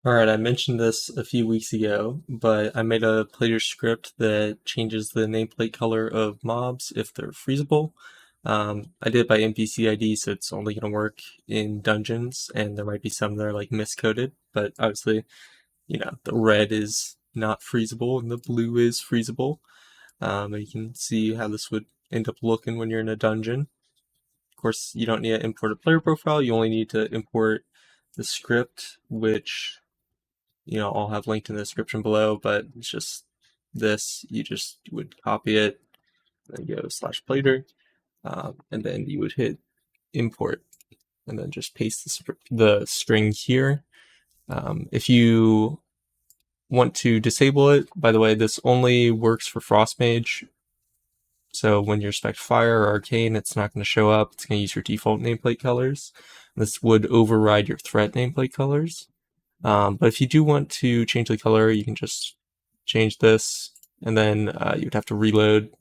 Alright, I mentioned this a few weeks ago, but I made a player script that changes the nameplate color of mobs if they're freezable. I did it by NPC ID, so it's only going to work in dungeons, and there might be some that are like miscoded, but obviously, the red is not freezable and the blue is freezable. And you can see how this would end up looking when you're in a dungeon. Of course, you don't need to import a player profile, you only need to import the script, which I'll have linked in the description below, but it's just this. You just would copy it, then go /plater, and then you would hit import, and then just paste the string here. If you want to disable it, by the way, this only works for Frost Mage. So when you spec Fire or Arcane, it's not going to show up. It's going to use your default nameplate colors. This would override your threat nameplate colors. But if you do want to change the color, you can just change this, and then you'd have to reload,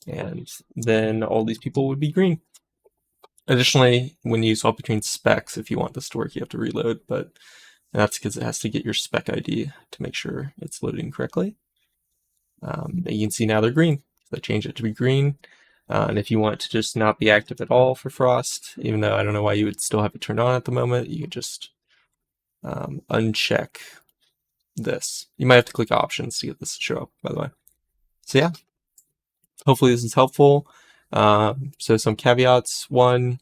and then all these people would be green. Additionally, when you swap between specs, if you want this to work, you have to reload, but that's because it has to get your spec ID to make sure it's loading correctly. You can see now they're green, so I changed it to be green. And if you want to just not be active at all for Frost, even though I don't know why you would still have it turned on at the moment, you can just uncheck this. You might have to click options to get this to show up, by the way. So yeah, hopefully this is helpful. So some caveats. One,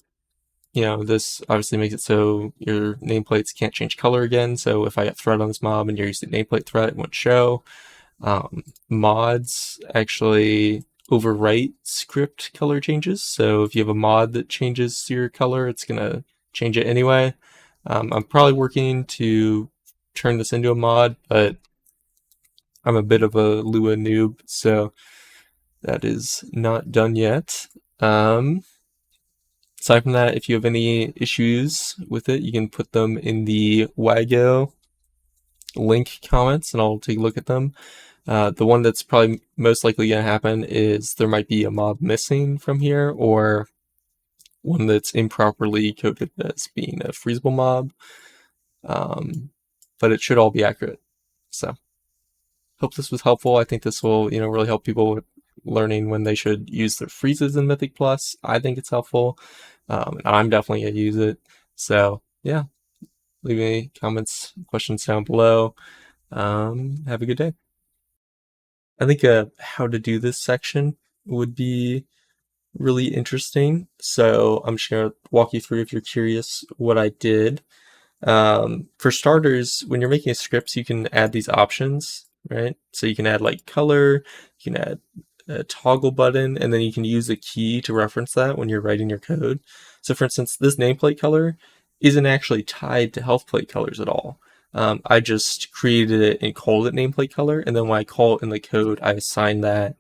this obviously makes it so your nameplates can't change color again. So if I get threat on this mob and you're using nameplate threat, it won't show. Mods actually overwrite script color changes. So if you have a mod that changes your color, it's going to change it anyway. I'm probably working to turn this into a mod, but I'm a bit of a Lua noob, so that is not done yet. Aside from that, if you have any issues with it, you can put them in the Wago link comments, and I'll take a look at them. The one that's probably most likely going to happen is there might be a mob missing from here, or one that's improperly coded as being a freezable mob. But it should all be accurate. So, hope this was helpful. I think this will, really help people with learning when they should use their freezes in Mythic Plus. I think it's helpful. And I'm definitely going to use it. So, yeah. Leave any comments, questions down below. Have a good day. I think how to do this section would be really interesting. So I'm just going to walk you through if you're curious what I did. For starters, when you're making scripts, you can add these options, right? So you can add like color, you can add a toggle button, and then you can use a key to reference that when you're writing your code. So for instance, this nameplate color isn't actually tied to health plate colors at all. I just created it and called it nameplate color, and then when I call it in the code, I assign that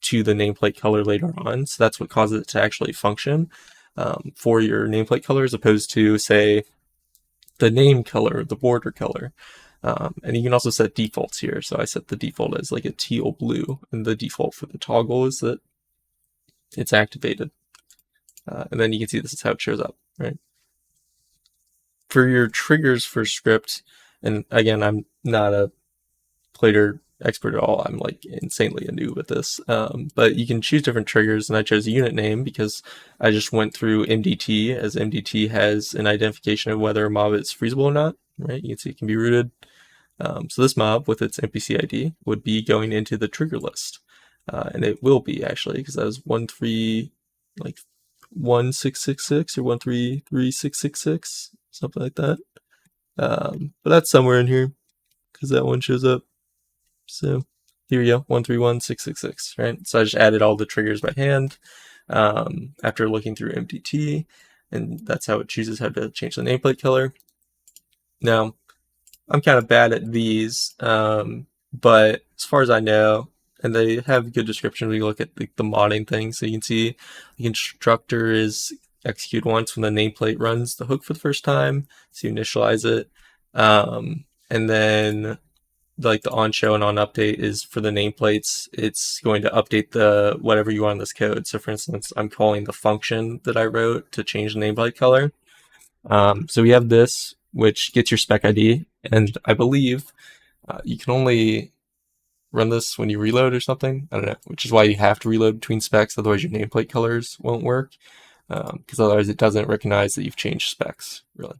to the nameplate color later on. So that's what causes it to actually function for your nameplate color, as opposed to, say, the name color, the border color. And you can also set defaults here. So I set the default as like a teal blue, and the default for the toggle is that it's activated. And then you can see this is how it shows up, right? For your triggers for script, and again, I'm not a plater expert at all. I'm like insanely new with this. But you can choose different triggers, and I chose a unit name because I just went through MDT, as MDT has an identification of whether a mob is freezable or not, right? You can see it can be rooted. So this mob with its NPC ID would be going into the trigger list. And it will be actually, because that was 1666 or 133666, something like that. But that's somewhere in here because that one shows up. So here we go, 131666, right? So I just added all the triggers by hand after looking through MDT, and that's how it chooses how to change the nameplate color. Now, I'm kind of bad at these, but as far as I know, and they have a good description when you look at the modding thing, so you can see the constructor is execute once when the nameplate runs the hook for the first time, so you initialize it, and then like the on show and on update is for the nameplates. It's going to update the whatever you want in this code. So for instance, I'm calling the function that I wrote to change the nameplate color. So we have this which gets your spec ID. And I believe you can only run this when you reload or something. I don't know, which is why you have to reload between specs, otherwise your nameplate colors won't work, because otherwise it doesn't recognize that you've changed specs, really.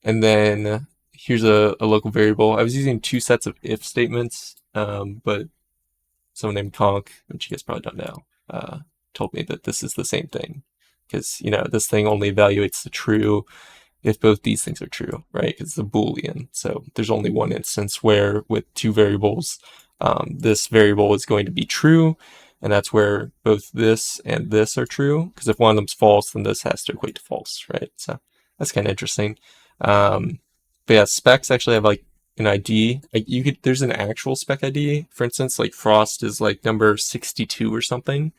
And then here's a local variable. I was using two sets of if statements, but someone named Conk, which you guys probably don't know, told me that this is the same thing. Because, this thing only evaluates the true if both these things are true, right? Because it's a Boolean. So there's only one instance where with two variables, this variable is going to be true, and that's where both this and this are true. Because if one of them's false, then this has to equate to false, right? So that's kind of interesting. But yeah, specs actually have like an ID. Like there's an actual spec ID. For instance, like Frost is like number 62 or something.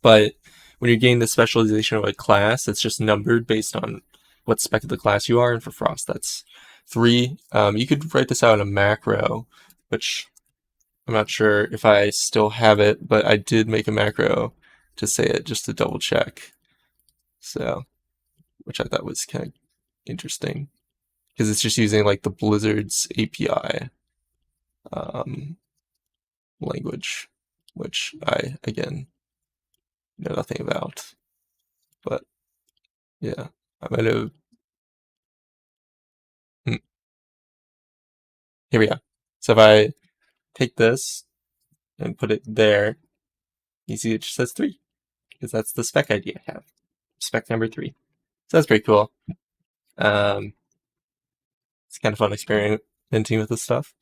But when you're getting the specialization of a class, it's just numbered based on what spec of the class you are. And for Frost, that's 3. You could write this out in a macro, which I'm not sure if I still have it, but I did make a macro to say it just to double check. So, which I thought was kind of interesting because it's just using like the Blizzard's API language, which I, again, know nothing about. But yeah, I might have. Here we go. So if I take this and put it there, you see it just says 3, because that's the spec ID I have. Spec number 3. So that's pretty cool. It's kind of fun experimenting with this stuff.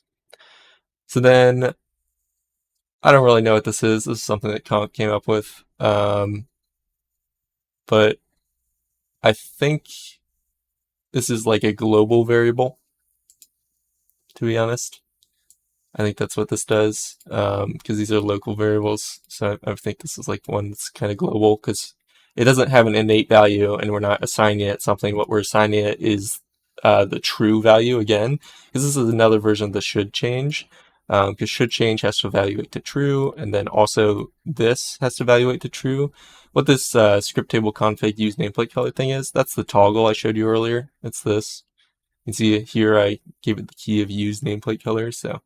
So then, I don't really know what this is. This is something that Conk came up with. But I think this is like a global variable, to be honest. I think that's what this does, because these are local variables. So I think this is like one that's kind of global, because it doesn't have an innate value, and we're not assigning it something. What we're assigning it is the true value again, because this is another version of the should change, because should change has to evaluate to true, and then also this has to evaluate to true. What this script table config use nameplate color thing is, that's the toggle I showed you earlier. It's this. You can see here I gave it the key of use nameplate color, so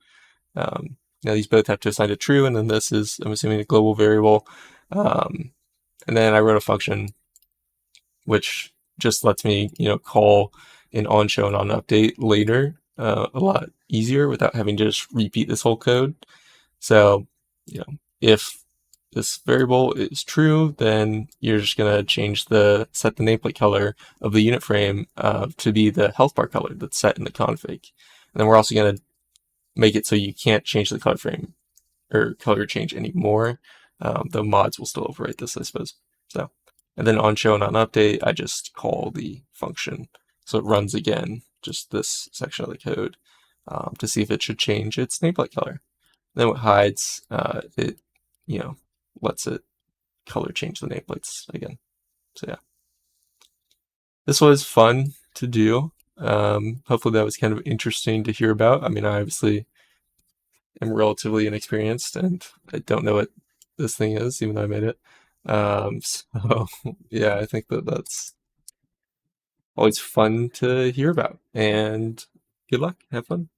now these both have to assign to true, and then this is, I'm assuming, a global variable. And then I wrote a function which just lets me, call an onShow and onUpdate later a lot easier without having to just repeat this whole code. So, if this variable is true, then you're just going to set the nameplate color of the unit frame to be the health bar color that's set in the config. And then we're also going to make it so you can't change the color frame or color change anymore. The mods will still overwrite this, I suppose. So, and then on show and on update, I just call the function. So it runs again, just this section of the code, to see if it should change its nameplate color. And then what hides, it, lets it color change the nameplates again. So yeah. This was fun to do. Hopefully that was kind of interesting to hear about. I mean, I obviously am relatively inexperienced and I don't know what this thing is, even though I made it. So yeah, I think that's always fun to hear about. And good luck. Have fun.